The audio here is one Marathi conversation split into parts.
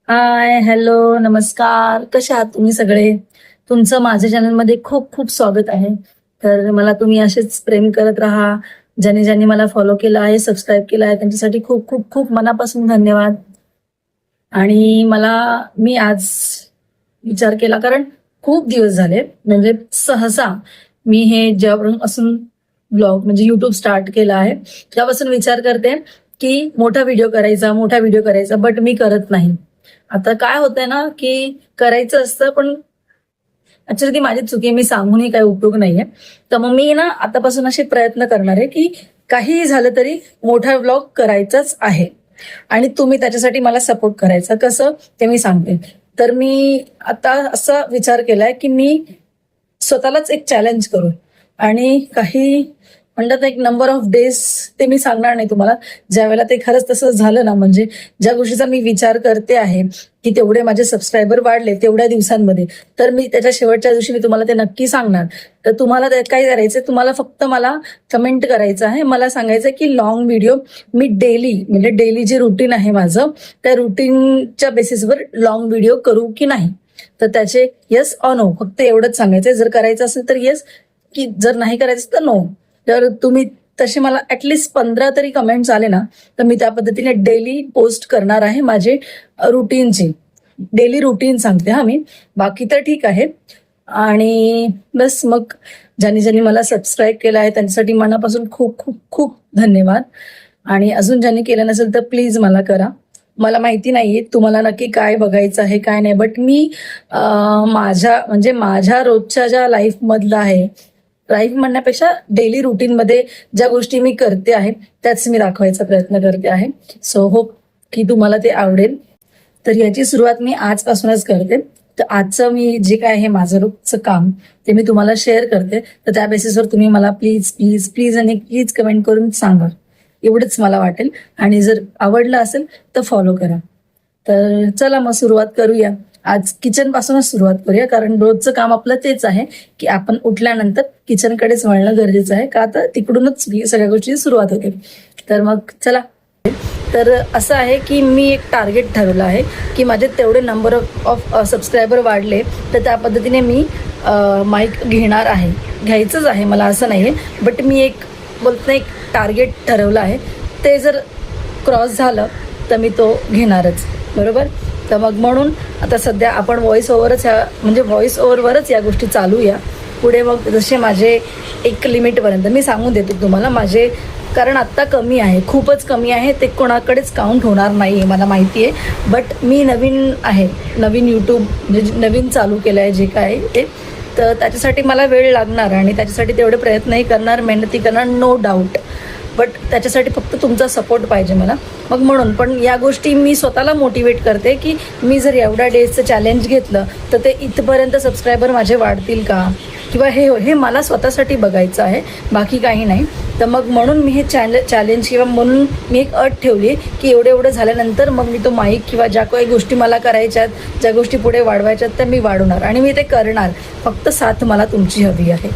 हाय, हॅलो, नमस्कार. कशा आहात तुम्ही सगळे? तुमचं माझ्या चॅनलमध्ये खूप खूप स्वागत आहे. तर मला तुम्ही असेच प्रेम करत राहा. ज्यांनी ज्यांनी मला फॉलो केलं आहे, सबस्क्राईब केलं आहे, त्यांच्यासाठी खूप खूप खूप मनापासून धन्यवाद. आणि मी आज विचार केला, कारण खूप दिवस झाले, म्हणजे सहसा मी हे जेव्हापासून असून ब्लॉग म्हणजे युट्यूब स्टार्ट केला आहे तेव्हापासून विचार करते की मोठा व्हिडिओ करायचा, बट मी करत नाही. आता काय होतंय ना, की करायचं असतं, पण ऍक्च्युली ती माझी चुकी आहे, मी सांगूनही काही उपयोग नाहीये. तर मग मी ना आतापासून असे प्रयत्न करणार आहे की काहीही झालं तरी मोठा व्लॉग करायचाच आहे. आणि तुम्ही त्याच्यासाठी मला सपोर्ट करायचा. कसं ते मी सांगते. तर मी आता असा विचार केलाय की मी स्वतःलाच एक चॅलेंज करू आणि काही म्हणतात ना, एक नंबर ऑफ डेज, ते मी सांगणार नाही तुम्हाला. ज्या वेळेला ते खरंच तसं झालं ना, म्हणजे ज्या गोष्टीचा मी विचार करते आहे की तेवढे माझे सबस्क्रायबर वाढले तेवढ्या दिवसांमध्ये, तर मी त्याच्या शेवटच्या दिवशी मी तुम्हाला ते नक्की सांगणार. तर तुम्हाला त्यात काय करायचंय, तुम्हाला फक्त मला कमेंट करायचं आहे, मला सांगायचं की लॉंग व्हिडिओ मी डेली, म्हणजे डेली जे रुटीन आहे माझं, त्या रुटीनच्या बेसिसवर लॉंग व्हिडिओ करू की नाही. तर त्याचे येस ऑर नो, फक्त एवढंच सांगायचंय. जर करायचं असेल तर येस, की जर नाही करायचं तर नो. तर तुम्ही तसे मला ऍटलिस्ट 15 तरी कमेंट्स आले ना, तर मी त्या पद्धतीने डेली पोस्ट करणार आहे माझे रुटीनचे. डेली रुटीन सांगते हा मी, बाकी तर ठीक आहे. आणि बस मग ज्यांनी ज्यांनी मला सबस्क्राईब केलं आहे त्यांच्यासाठी मनापासून खूप खूप खूप धन्यवाद. आणि अजून ज्यांनी केलं नसेल तर प्लीज मला करा. मला माहिती नाहीये तुम्हाला नक्की काय बघायचं आहे काय नाही, बट मी माझ्या रोजच्या ज्या लाईफ मधलं आहे, लाईफ म्हणण्यापेक्षा डेली रुटीन मध्ये ज्या गोष्टी मी करते आहे त्याच मी दाखवायचा प्रयत्न करते आहे. सो होप की तुम्हाला ते आवडेल. तर याची सुरुवात मी आजपासूनच करते. तर आजचं मी जे काय आहे माझं रोजचं काम, ते मी तुम्हाला शेअर करते. तर त्या बेसिसवर तुम्ही मला प्लीज प्लीज प्लीज आणि प्लीज कमेंट करून सांगा, एवढंच मला वाटेल. आणि जर आवडलं असेल तर फॉलो करा. तर चला मग सुरुवात करूया. आज किचन पासूनच सुरुवात करूया, कारण रोजचं काम आपलं तेच आहे की आपण उठल्यानंतर किचनकडेच वळणं गरजेचं आहे, का तर तिकडूनच सगळ्या गोष्टी सुरुवात होते. तर मग चला. तर असं आहे की मी एक टार्गेट ठरवलं आहे की माझे तेवढे नंबर ऑफ सबस्क्रायबर वाढले तर त्या पद्धतीने मी माईक घेणार आहे. घ्यायचंच आहे मला, असं नाही आहे, बट मी एक बोलतो एक टार्गेट ठरवलं आहे. ते जर क्रॉस झालं तर मी तो घेणारच, बरोबर. तर मग म्हणून आता सध्या आपण व्हॉइस ओव्हरवरच या गोष्टी चालूया. पुढे मग जसे माझे एक लिमिटपर्यंत मी सांगून देते तुम्हाला माझे, कारण आत्ता कमी आहे, खूपच कमी आहे. ते कोणाकडेच काउंट होणार नाही आहे मला माहिती आहे. बट मी नवीन आहे, नवीन यूट्यूब म्हणजे नवीन चालू केलं आहे जे काय ते. तर त्याच्यासाठी मला वेळ लागणार आणि त्याच्यासाठी तेवढे प्रयत्नही करणार, मेहनती करणार, नो डाऊट. बट त्याच्यासाठी फक्त तुमचा सपोर्ट पाहिजे मला. मग म्हणून पण या गोष्टी मी स्वतःला मोटिवेट करते की मी जर एवढ्या डेजचं चॅलेंज घेतलं तर ते इथपर्यंत सबस्क्रायबर माझे वाढतील का, किंवा हे मला स्वतःसाठी बघायचं आहे, बाकी काही नाही. तर मग म्हणून मी हे चॅलेंज किंवा म्हणून मी एक अट ठेवली आहे की एवढं झाल्यानंतर मग मी तो माईक किंवा ज्या काही गोष्टी मला करायच्यात, ज्या गोष्टी पुढे वाढवायच्यात त्या मी वाढवणार आणि मी ते करणार. फक्त साथ मला तुमची हवी आहे.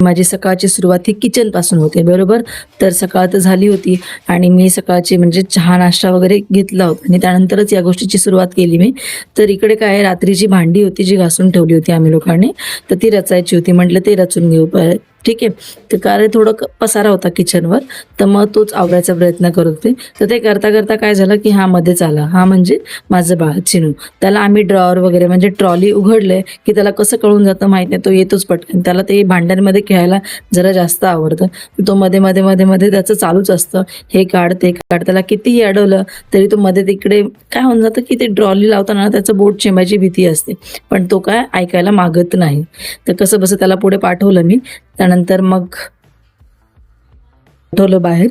माझी सकाळची सुरुवात ही किचनपासून होते, बरोबर. तर सकाळ तर झाली होती आणि मी सकाळची म्हणजे चहा नाश्ता वगैरे घेतला होता आणि त्यानंतरच या गोष्टीची सुरुवात केली मी. तर इकडे काय, रात्रीची भांडी होती जी घासून ठेवली होती आम्ही लोकांनी, तर ती रचायची होती. म्हटलं ते रचून घेऊ. ठीक आहे. तर कारण थोडं पसारा होता किचनवर, तर मग तोच आवरायचा प्रयत्न करत होते. तर ते करता करता काय झालं की हा मध्येच आला. हा म्हणजे माझं बाळ चिनू. त्याला आम्ही ड्रॉवर वगैरे म्हणजे ट्रॉली उघडले की त्याला कसं कळून जातं माहिती नाही, तो येतोच पटकन. त्याला ते भांड्यांमध्ये खेळायला जरा जास्त आवडतं. तो मध्ये मध्ये मध्ये मध्ये त्याचं चालूच असतं, हे काढ ते काढ. त्याला कितीही अडवलं तरी तो मध्ये तिकडे काय होऊन जातं की ते ट्रॉली लावताना त्याचं बोट चिमायची भीती असते, पण तो काय ऐकायला मागत नाही. तर कसं बसं त्याला पुढे पाठवलं मी. त्यानंतर मग पाठवलं बाहेर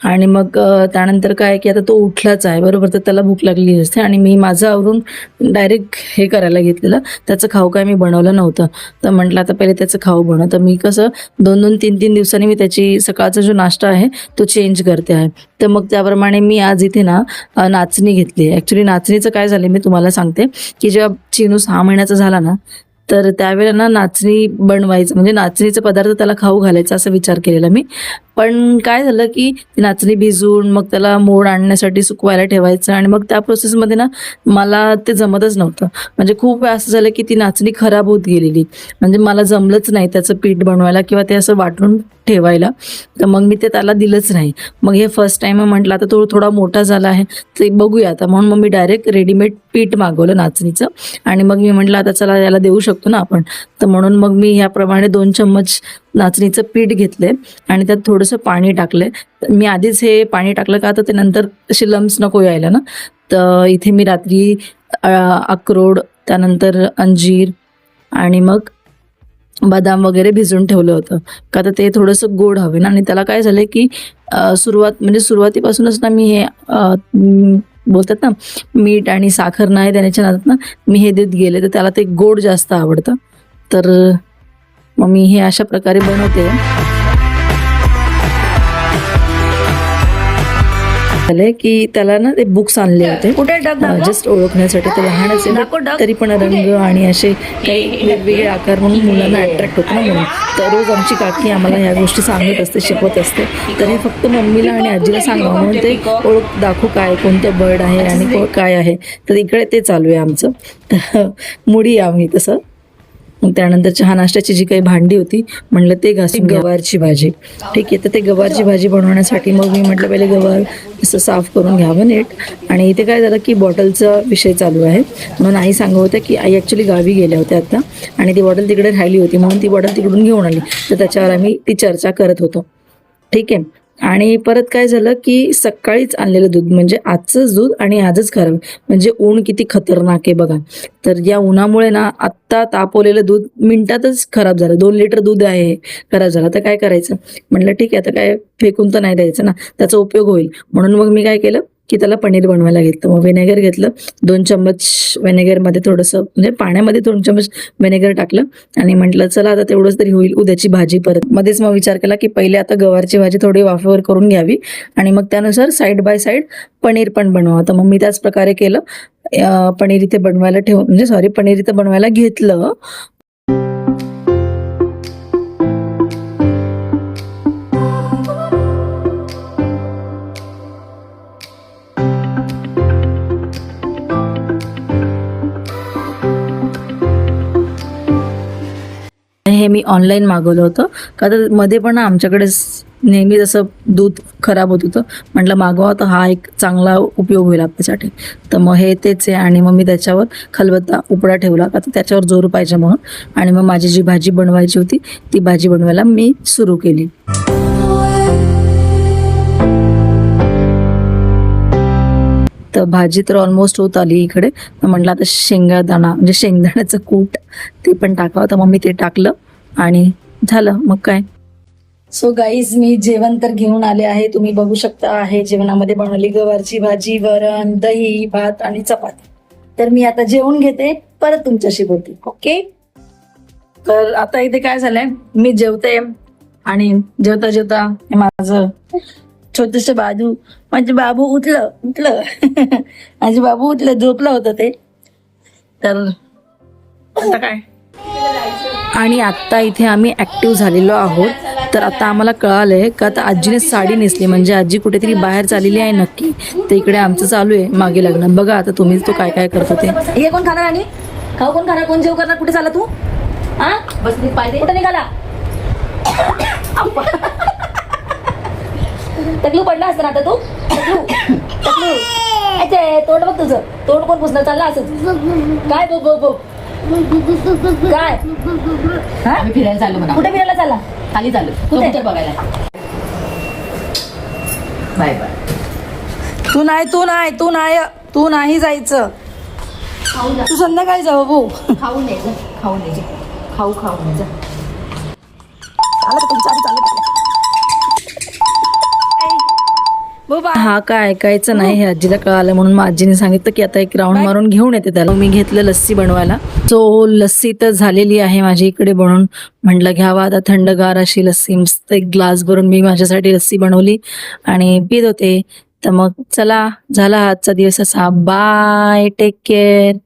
आणि मग त्यानंतर काय की आता तो उठलाच आहे, बरोबर. तर त्याला भूक लागली असते आणि मी माझं आवरून डायरेक्ट हे करायला घेतलेलं. त्याचं खाऊ काय मी बनवलं नव्हतं, तर म्हटलं आता पहिले त्याचं खाऊ बनव. तर मी कसं 2-2, 3-3 दिवसांनी मी त्याची सकाळचा जो नाश्ता आहे तो चेंज करते आहे. तर मग त्याप्रमाणे मी आज इथे ना नाचणी घेतली. ॲक्च्युली नाचणीचं काय झालं मी तुम्हाला सांगते की जेव्हा चिनू 6 महिन्याचा झाला ना, तर त्यावेळेला ना नाचणी बनवायचं, म्हणजे नाचणीचा पदार्थ त्याला खाऊ घालायचा असा विचार केलेला मी. पण काय झालं की ती नाचणी भिजवून मग त्याला मोड आणण्यासाठी सुकवायला ठेवायचं, आणि मग त्या प्रोसेसमध्ये ना मला ते जमतच नव्हतं. म्हणजे खूप वेळा असं झालं की ती नाचणी खराब होत गेलेली, म्हणजे मला जमलंच नाही त्याचं पीठ बनवायला किंवा ते असं वाटून ठेवायला. तर मग मी ते त्याला दिलंच नाही. मग हे फर्स्ट टाइम म्हटलं आता तो थोडा मोठा झाला आहे ते बघूया आता, म्हणून मग मी डायरेक्ट रेडीमेड पीठ मागवलं नाचणीचं. आणि मग मी म्हटलं आता चला याला देऊ शकतो ना आपण, तर म्हणून मग मी ह्याप्रमाणे 2 चम्मच नाचणीचं पीठ घेतलंय आणि त्यात थोडंसं पाणी टाकलंय. मी आधीच हे पाणी टाकलं का तर ते नंतर असे लम्स नको यायला ना. तर इथे मी रात्री अक्रोड, त्यानंतर अंजीर आणि मग बदाम वगैरे भिजवून ठेवलं होतं का तर ते थोडंसं गोड हवे ना. आणि त्याला काय झालं की सुरुवातीपासूनच ना मी हे बोलतात ना मीठ आणि साखर नाही देण्याच्या नादात ना मी हे देत गेले, तर त्याला ते गोड जास्त आवडतं. तर मग मी हे अशा प्रकारे बनवते. की त्याला ना ते बुक्स आणले होते जस्ट ओळखण्यासाठी. ते लहान असेल तरी पण रंग आणि असे काही वेगवेगळे आकार म्हणून मुलांना अट्रॅक्ट होतं ना म्हणून. तर रोज आमची काकी आम्हाला ह्या गोष्टी सांगत असते, शिकवत असते. तर हे फक्त मम्मीला आणि आजीला सांगावं म्हणून ते ओळख दाखवू काय कोणतं बर्ड आहे आणि काय आहे. तर इकडे ते चालू आहे आमचं. मुडी आम्ही तसं. मग त्यानंतर चहा नाश्त्याची जी काही भांडी होती म्हणलं ते घासून. गवारची भाजी ठीक आहे. तर ते गवारची भाजी बनवण्यासाठी मग मी म्हटलं पहिले गवार असं साफ करून घ्यावं नीट. आणि इथे काय झालं की बॉटलचा विषय चालू आहे म्हणून आई सांगत होत्या की आई ॲक्च्युली गावी गेल्या होत्या आता आणि ती बॉटल तिकडे राहिली होती म्हणून ती बॉटल तिकडून घेऊन आली. तर त्याच्यावर आम्ही ती चर्चा करत होतो. ठीक आहे. आणि परत काय झालं की सकाळीच आणलेलं दूध म्हणजे आजचंच दूध आणि आजच खराब, म्हणजे ऊन किती खतरनाक आहे बघा. तर या उन्हामुळे ना आत्ता तापवलेलं दूध मिनिटातच खराब झालं. 2 लिटर दूध आहे खराब झालं. तर काय करायचं म्हटलं ठीक आहे आता काय फेकून तर नाही द्यायचं ना, त्याचा उपयोग होईल. म्हणून मग मी काय केलं की त्याला पनीर बनवायला घेतलं. मग व्हिनेगर घेतलं 2 चम्मच व्हिनेगरमध्ये थोडंसं म्हणजे पाण्यामध्ये 2 चम्मच व्हिनेगर टाकलं आणि म्हटलं चला आता तेवढंच तरी होईल उद्याची भाजी. परत मध्येच मग विचार केला की पहिले आता गवारची भाजी थोडी वाफेवर करून घ्यावी आणि मग त्यानुसार साईड बाय साईड पनीर पण बनवावं. तर मग मी त्याच प्रकारे केलं. पनीर इथे बनवायला पनीर इथे बनवायला घेतलं. हे मी ऑनलाईन मागवलं होतं का तर मध्ये पण आमच्याकडे नेहमी जसं दूध खराब होत होतं. म्हटलं मागवा तर हा एक चांगला उपयोग होईल आपल्यासाठी. तर मग हे तेच आहे. आणि मग मी त्याच्यावर खलबत्ता उपडा ठेवला का तर त्याच्यावर जोर पाहिजे म्हणून. आणि मग माझी जी भाजी बनवायची होती ती भाजी बनवायला मी सुरू केली. तर भाजी तर ऑलमोस्ट होत आली इकडे. म्हटलं आता शेंगदाणा म्हणजे शेंगदाण्याचं कूट ते पण टाकावं. तर मग मी ते टाकलं आणि झालं मग काय. सो गाईज मी जेवण तर घेऊन आले आहे. तुम्ही बघू शकता आहे जेवणामध्ये बनवली गवारची भाजी, वरण, दही, भात आणि चपाती. तर मी आता जेवण घेते, परत तुमच्याशी बोलते. ओके. तर आता इथे काय झालंय मी जेवते आणि जेवता जेवता माझं छोटस बाजू माझे बाबू उठलं माझे बाबू उठलं, झोपलं होतं ते. तर आता काय. आणि आत्ता इथे आम्ही ऍक्टिव्ह झालेलो आहोत. तर आता आम्हाला कळालंय का आता आजीने साडी नेसली म्हणजे आजी कुठेतरी बाहेर चाललेली आहे नक्की. तर इकडे आमचं चालू आहे मागे लग्न. बघा आता तुम्हीच तो काय काय करतो ते. हे कोण खाणार आणि खाऊ कोण खाणार, कोण जेव करणार, कुठे चालला तू? हा बस पाहिजे कुठे निघाला? तकलू पडला असतं ना आता तू. तकलू अच्छा तोंड बघ तुझं, तोंड कोण पुसणार चालला असं काय? बो काय फिरायला चाललो म्हणा. कुठे फिरायला चालला? खाली चाललो. कुठे बघायला? Bye bye. तू नाही जायचं. तू संध्याकाळी जा बाबू. खाऊ नये खाऊ नये जा. हा काय ऐकायचं नाही हे आजीला कळालं म्हणून मग आजीने सांगितलं की आता एक राऊंड मारून घेऊन येते त्याला. मी घेतलं लस्सी बनवायला. सो लस्सी तर झालेली आहे माझी इकडे बनवून. म्हटलं घ्यावा आता थंडगार अशी लस्सी. मस्त एक ग्लास भरून मी माझ्यासाठी लस्सी बनवली आणि पित होते. तर मग चला झाला आजचा दिवस असा. Bye, take care.